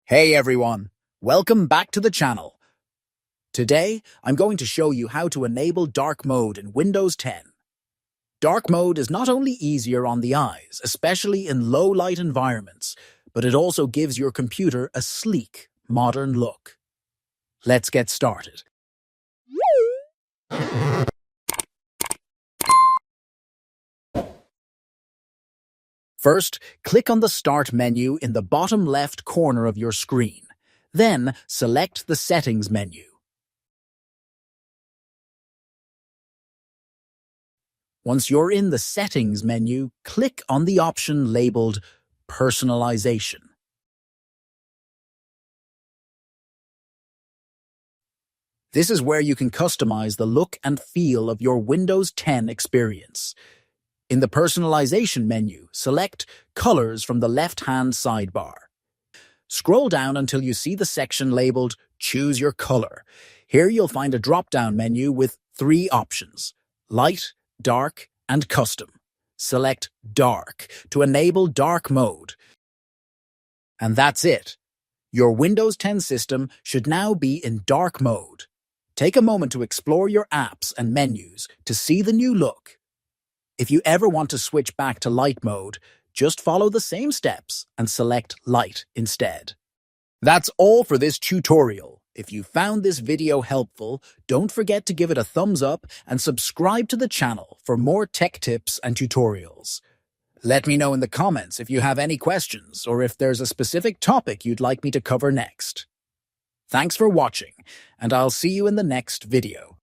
Hey everyone, welcome back to the channel. Today, I'm going to show you how to enable dark mode in Windows 10. Dark mode is not only easier on the eyes, especially in low-light environments, but it also gives your computer a sleek, modern look. Let's get started. First, click on the Start menu in the bottom left corner of your screen. Then, select the Settings menu. Once you're in the Settings menu, click on the option labeled Personalization. This is where you can customize the look and feel of your Windows 10 experience. In the Personalization menu, select Colors from the left-hand sidebar. Scroll down until you see the section labeled Choose Your Color. Here you'll find a drop-down menu with 3 options: Light, Dark, and Custom. Select Dark to enable dark mode. And that's it. Your Windows 10 system should now be in dark mode. Take a moment to explore your apps and menus to see the new look. If you ever want to switch back to light mode, just follow the same steps and select light instead. That's all for this tutorial. If you found this video helpful, don't forget to give it a thumbs up and subscribe to the channel for more tech tips and tutorials. Let me know in the comments if you have any questions or if there's a specific topic you'd like me to cover next. Thanks for watching, and I'll see you in the next video.